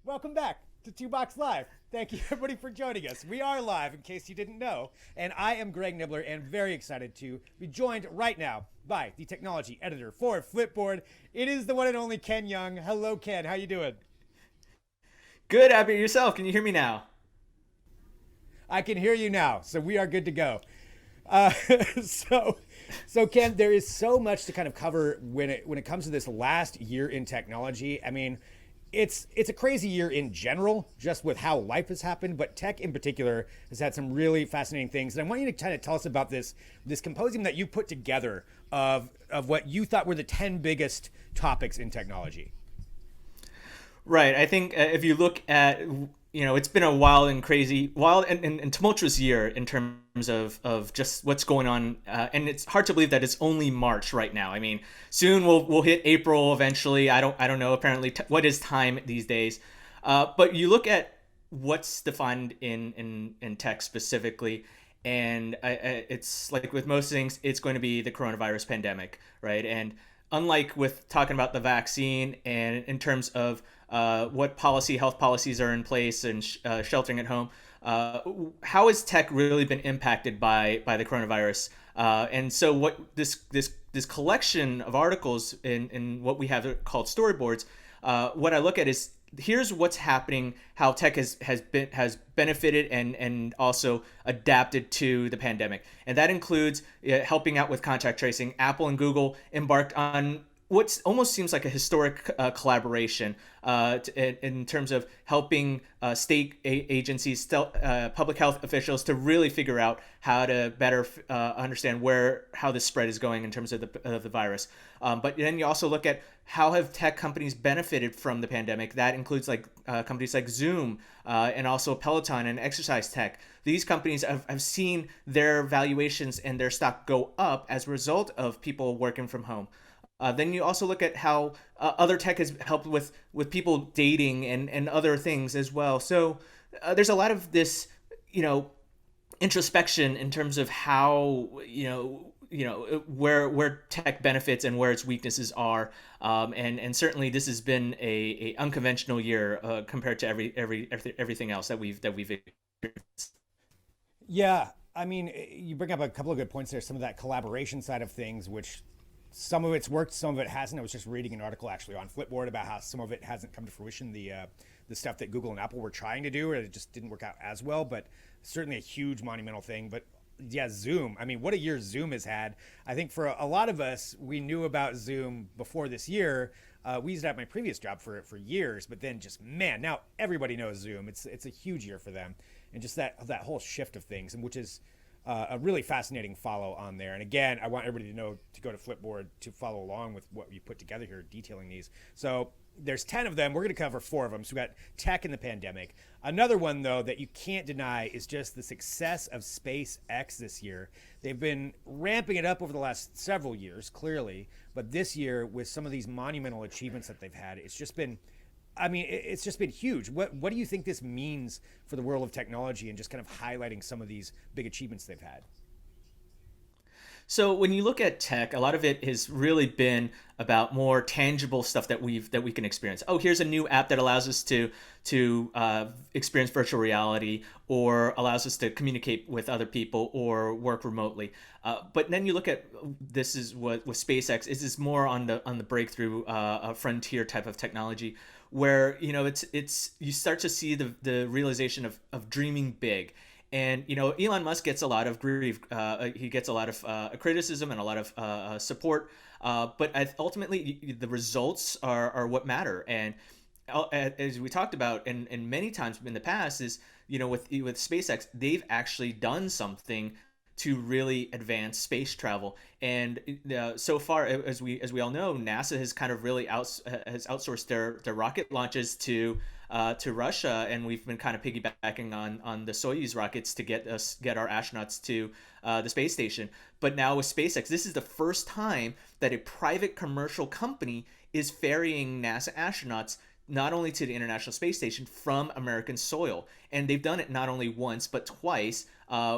Welcome back to Two Box Live. Thank you, everybody, for joining us. We are live, in case you didn't know. And I am Greg Nibbler, and very excited to be joined right now by the technology editor for Flipboard. It is the one and only Ken Young. Hello, Ken. How you doing? Good, Abby. Yourself? Can you hear me now? I can hear you now, so we are good to go. Uh, so, so Ken, there is so much to kind of cover when it comes to this last year in technology. I mean, it's a crazy year in general, just with how life has happened, but tech in particular has had some really fascinating things. And I want you to kind of tell us about this composium that you put together of what you thought were the 10 biggest topics in technology. Right. I think if you look at, it's been a wild and tumultuous year in terms of just what's going on. And it's hard to believe that it's only March right now. I mean, soon we'll hit April eventually. I don't know. Apparently, what is time these days? But you look at what's defined in tech specifically. And it's like with most things, it's going to be the coronavirus pandemic, right? And unlike with talking about the vaccine and in terms of what health policies are in place and sheltering at home, how has tech really been impacted by the coronavirus? And so what this collection of articles in what we have called storyboards, what I look at is here's what's happening, how tech has benefited and also adapted to the pandemic, and that includes helping out with contact tracing. Apple and Google embarked on what almost seems like a historic collaboration in terms of helping state agencies, public health officials to really figure out how to better understand how this spread is going in terms of the virus. But then you also look at how have tech companies benefited from the pandemic. That includes companies like Zoom and also Peloton and exercise tech. These companies have seen their valuations and their stock go up as a result of people working from home. Then you also look at how other tech has helped with people dating and other things as well. So there's a lot of this, introspection in terms of how where tech benefits and where its weaknesses are. And certainly this has been a unconventional year compared to everything else that we've experienced. Yeah, I mean, you bring up a couple of good points there. Some of that collaboration side of things, which some of it's worked, some of it hasn't. I was just reading an article actually on Flipboard about how some of it hasn't come to fruition. The stuff that Google and Apple were trying to do, or it just didn't work out as well. But certainly a huge monumental thing. But yeah, Zoom. I mean, what a year Zoom has had. I think for a lot of us, we knew about Zoom before this year. We used it at my previous job for years, but then just man, now everybody knows Zoom. It's a huge year for them, and just that whole shift of things, and which is a really fascinating follow on there. And again, I want everybody to know to go to Flipboard to follow along with what we put together here, detailing these. So there's 10 of them. We're going to cover 4 of them. So we got tech and the pandemic. Another one, though, that you can't deny is just the success of SpaceX this year. They've been ramping it up over the last several years, clearly. But this year, with some of these monumental achievements that they've had, it's just been huge. What do you think this means for the world of technology and just kind of highlighting some of these big achievements they've had? So when you look at tech, a lot of it has really been about more tangible stuff that we can experience. Oh, here's a new app that allows us to experience virtual reality, or allows us to communicate with other people or work remotely. But then you look at this is what with SpaceX is more on the breakthrough frontier type of technology, where it's you start to see the realization of dreaming big. And Elon Musk gets a lot of grief. He gets a lot of criticism and a lot of support. But ultimately, the results are what matter. And as we talked about, and many times in the past, is with SpaceX, they've actually done something to really advance space travel. And so far, as we all know, NASA has kind of really has outsourced their rocket launches to Russia, and we've been kind of piggybacking on the Soyuz rockets to get our astronauts to the space station. But now with SpaceX, this is the first time that a private commercial company is ferrying NASA astronauts not only to the International Space Station from American soil. And they've done it not only once, but twice,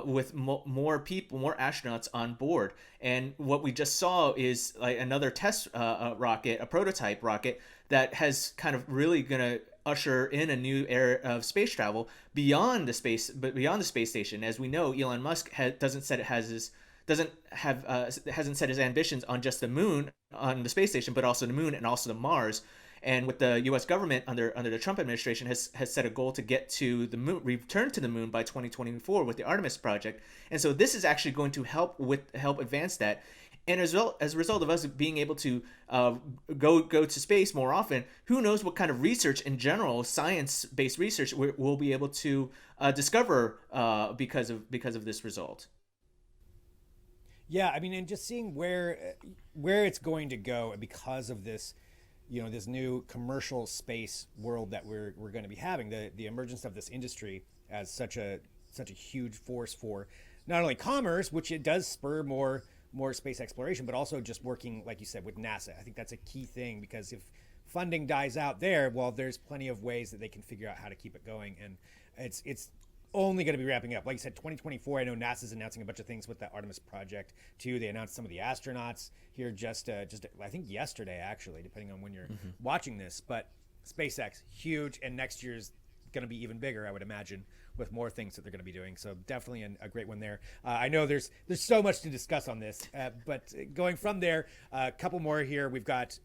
with more people, more astronauts on board. And what we just saw is like another test rocket, a prototype rocket that has kind of really going to usher in a new era of space travel beyond the space, but beyond the space station. As we know, Elon Musk doesn't set it has his doesn't have hasn't set his ambitions on just the moon, on the space station, but also the moon and also the Mars. And with the U.S. government under the Trump administration has set a goal to get to the moon, return to the moon by 2024 with the Artemis project. And so this is actually going to help advance that. And as a result of us being able to go to space more often, who knows what kind of research in general, science-based research, we'll be able to discover because of this result. Yeah, I mean, and just seeing where it's going to go because of this, this new commercial space world that we're going to be having, the emergence of this industry as such a huge force for not only commerce, which it does spur more space exploration, but also just working, like you said, with NASA. I think that's a key thing, because if funding dies out there, well, there's plenty of ways that they can figure out how to keep it going, and it's only going to be ramping up. Like you said, 2024. I know NASA's announcing a bunch of things with the Artemis project too. They announced some of the astronauts here just I think yesterday, actually, depending on when you're watching this. But SpaceX, huge, and next year's going to be even bigger, I would imagine, with more things that they're going to be doing. So definitely a great one there. I know there's so much to discuss on this, but going from there, a couple more here. We've got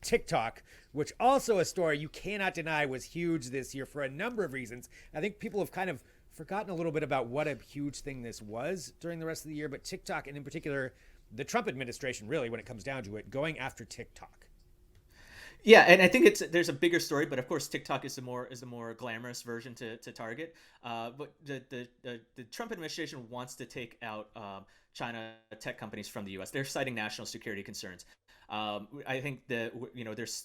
TikTok, which also a story you cannot deny was huge this year for a number of reasons. I think people have kind of forgotten a little bit about what a huge thing this was during the rest of the year, but TikTok, and in particular, the Trump administration, really, when it comes down to it, going after TikTok. Yeah, and I think there's a bigger story, but of course TikTok is the more glamorous version to target. But the Trump administration wants to take out China tech companies from the U.S. They're citing national security concerns. I think that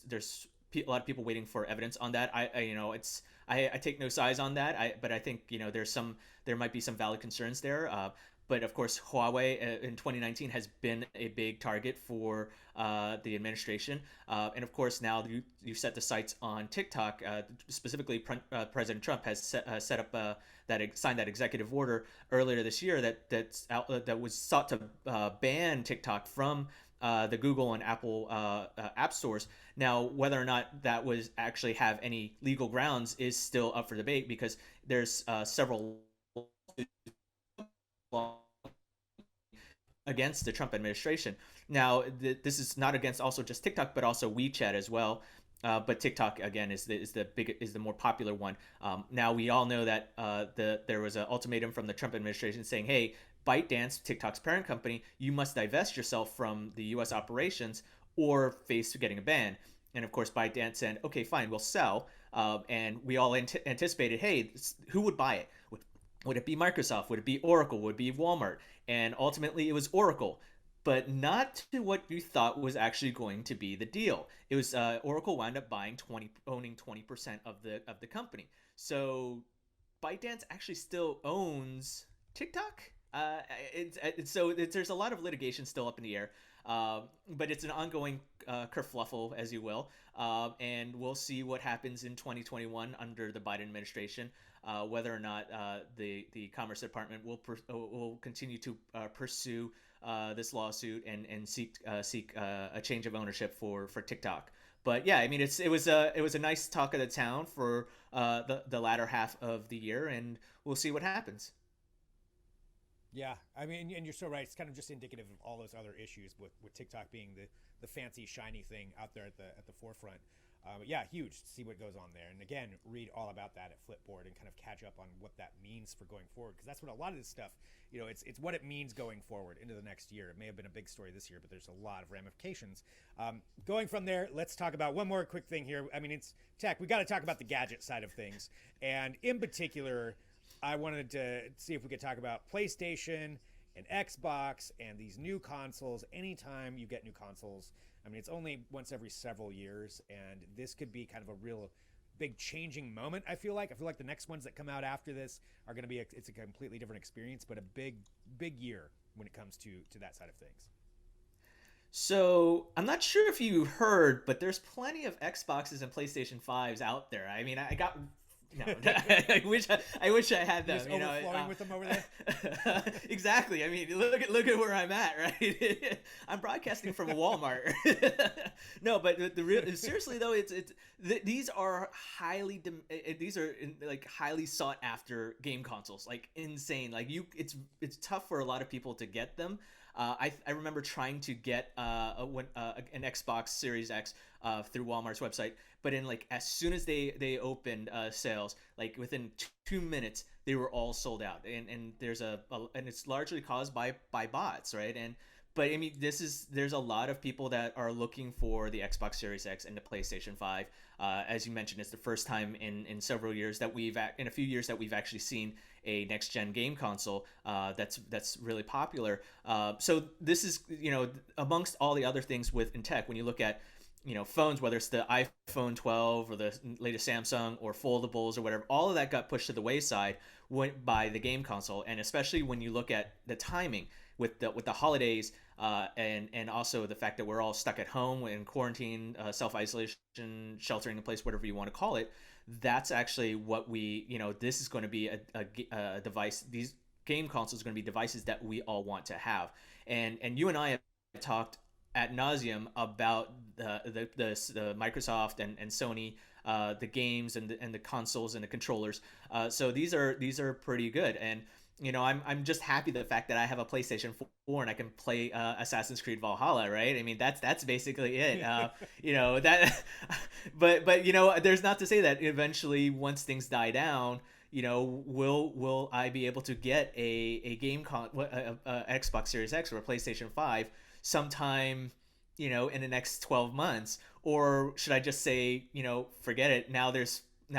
there's a lot of people waiting for evidence on that. I take no sides on that. But I think there might be some valid concerns there. But of course, Huawei in 2019 has been a big target for the administration. And of course, now you set the sights on TikTok. Specifically, President Trump has set up signed that executive order earlier this year that was sought to ban TikTok from the Google and Apple app stores. Now, whether or not that was actually have any legal grounds is still up for debate, because there's several against the Trump administration. Now, this is not against also just TikTok, but also WeChat as well. But TikTok again is the more popular one. Now we all know that there was an ultimatum from the Trump administration saying, "Hey, ByteDance, TikTok's parent company, you must divest yourself from the U.S. operations or face getting a ban." And of course, ByteDance said, "Okay, fine, we'll sell." And we all anticipated, "Hey, who would buy it? Would it be Microsoft? Would it be Oracle? Would it be Walmart?" And ultimately, it was Oracle, but not to what you thought was actually going to be the deal. It was Oracle wound up owning 20% of the company. So ByteDance actually still owns TikTok. There's a lot of litigation still up in the air, but it's an ongoing kerfluffle, as you will, and we'll see what happens in 2021 under the Biden administration. Whether or not the Commerce Department will continue to pursue this lawsuit and seek a change of ownership for TikTok. But yeah, I mean, it was a nice talk of the town for the latter half of the year, and we'll see what happens. Yeah, I mean, and you're so right. It's kind of just indicative of all those other issues with TikTok being the fancy shiny thing out there at the forefront. But yeah, huge to see what goes on there. And again, read all about that at Flipboard and kind of catch up on what that means for going forward, because that's what a lot of this stuff, it's what it means going forward into the next year. It may have been a big story this year, but there's a lot of ramifications. Going from there, let's talk about one more quick thing here. I mean, it's tech. We got to talk about the gadget side of things. And in particular, I wanted to see if we could talk about PlayStation and Xbox and these new consoles. Anytime you get new consoles, I mean, it's only once every several years, and this could be kind of a real big changing moment. I feel like the next ones that come out after this are going to be it's a completely different experience, but a big year when it comes to that side of things. So I'm not sure if you heard, but there's plenty of Xboxes and PlayStation 5s out there. I mean, I got No, I wish I had them. Just overflowing with them over there. Exactly. I mean, look at where I'm at, right? I'm broadcasting from a Walmart. No, but the real seriously though, these are like highly sought after game consoles, like insane. Like it's tough for a lot of people to get them. I remember trying to get an Xbox Series X through Walmart's website, but like as soon as they opened sales, like within 2 minutes they were all sold out, and there's and it's largely caused by bots, right? But I mean, there's a lot of people that are looking for the Xbox Series X and the PlayStation 5. As you mentioned, it's the first time in several years that we've actually seen a next gen game console that's really popular. So this is, amongst all the other things in tech, when you look at phones, whether it's the iPhone 12 or the latest Samsung or foldables or whatever, all of that got pushed to the wayside by the game console. And especially when you look at the timing with the holidays, and also the fact that we're all stuck at home in quarantine, self-isolation, sheltering in place, whatever you want to call it, that's actually what this is going to be a device. These game consoles are going to be devices that we all want to have. And you and I have talked ad nauseum about the Microsoft and Sony, the games and the consoles and the controllers. So these are pretty good. And I'm just happy the fact that I have a PlayStation 4 and I can play Assassin's Creed Valhalla, right? I mean, that's basically it. That, but there's not to say that eventually, once things die down, will I be able to get a Xbox Series X or a PlayStation 5 sometime, in the next 12 months, or should I just say, forget it? Now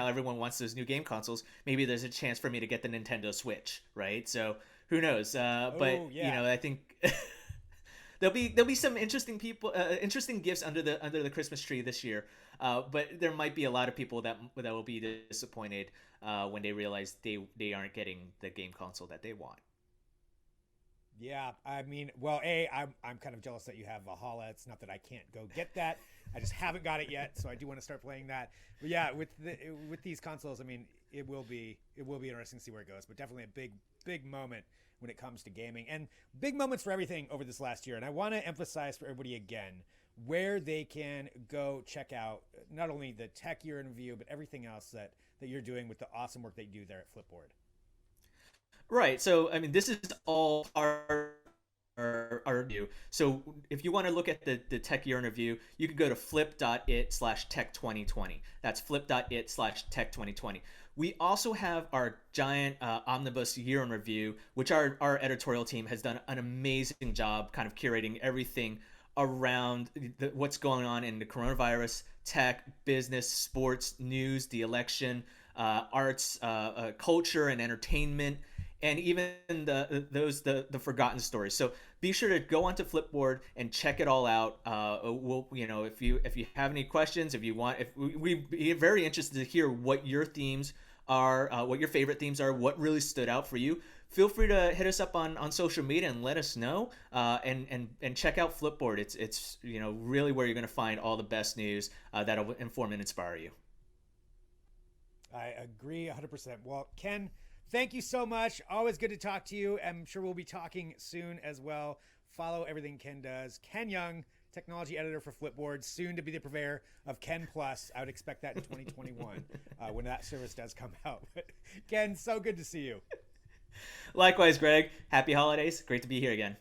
everyone wants those new game consoles. Maybe there's a chance for me to get the Nintendo Switch, right? So who knows? I think there'll be some interesting gifts under the Christmas tree this year. But there might be a lot of people that will be disappointed when they realize they aren't getting the game console that they want. Yeah, I mean, well, I'm kind of jealous that you have Valhalla. It's not that I can't go get that. I just haven't got it yet, so I do want to start playing that. But yeah, with these consoles, I mean, it will be interesting to see where it goes. But definitely a big moment when it comes to gaming, and big moments for everything over this last year. And I want to emphasize for everybody again where they can go check out not only the tech year in review, but everything else that you're doing with the awesome work that you do there at Flipboard. Right. So, I mean, this is all our review. So if you want to look at the tech year in review, you can go to flip.it/tech2020. That's flip.it/tech2020. We also have our giant omnibus year in review, which our editorial team has done an amazing job kind of curating everything around what's going on in the coronavirus, tech, business, sports, news, the election, arts, culture, and entertainment, and even the forgotten stories. So be sure to go onto Flipboard and check it all out. If you have any questions, we'd be very interested to hear what your themes are, what your favorite themes are, what really stood out for you. Feel free to hit us up on social media and let us know. And check out Flipboard. It's really where you're going to find all the best news that'll inform and inspire you. I agree 100%. Well, Ken, thank you so much. Always good to talk to you. I'm sure we'll be talking soon as well. Follow everything Ken does. Ken Yeung, technology editor for Flipboard, soon to be the purveyor of Ken Plus. I would expect that in 2021 when that service does come out. Ken, so good to see you. Likewise, Greg. Happy holidays. Great to be here again.